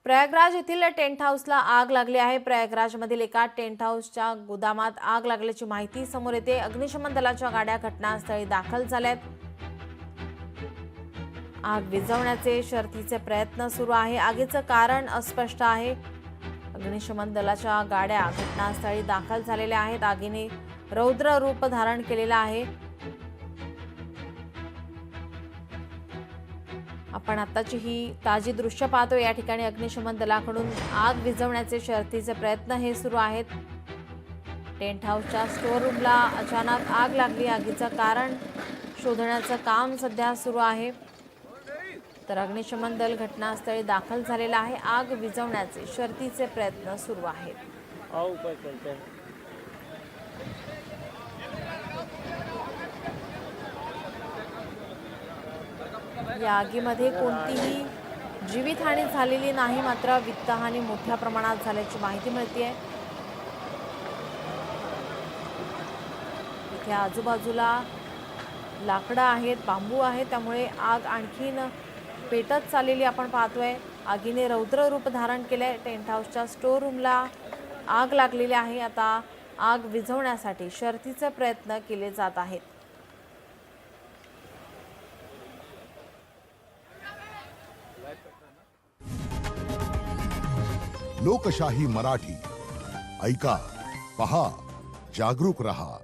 प्रयागराज येथील टेंट हाऊसला आग लागली आहे। प्रयागराजमधील एका टेंट हाऊसच्या गोदामात आग लागल्याची माहिती समोर येते। अग्निशमन दलाच्या गाड्या घटनास्थळी दाखल झाल्यात। आग विझवण्याचे शर्थीचे प्रयत्न सुरू आहे। आगीचं कारण अस्पष्ट आहे। अग्निशमन दलाच्या गाड्या घटनास्थळी दाखल झालेल्या आहेत। आगीने रौद्र रूप धारण केलेलं आहे। आपण आताची ही ताजी दृश्य पाहतो। या ठिकाणी अग्निशमन दलाकडून आग विझवण्याचे शर्थीचे प्रयत्न हे सुरू आहेत। टेंट हाऊसच्या स्टोअर रूमला अचानक आग लागली। आगीचं कारण शोधण्याचं काम सध्या सुरू आहे। तर अग्निशमन दल घटनास्थळी दाखल झालेला आहे। आग विझवण्याचे शर्थीचे प्रयत्न सुरू आहेत। या आगीमध्ये कोणतीही जीवितहानी झालेली नाही, मात्र वित्तहानी मोठ्या प्रमाणात झाल्याची माहिती मिळते। इथे आजूबाजूला लाकडं आहेत, बांबू आहे, त्यामुळे आग आणखीन पेटत चाललेली आपण पाहतोय। आगीने रौद्र रूप धारण केले। टेंट हाऊसच्या स्टोअर रूमला आग लागलेली आहे। आता आग विझवण्यासाठी शर्थीचे प्रयत्न केले जात आहेत। लोकशाही मराठी ऐका, पहा, जागरूक रहा।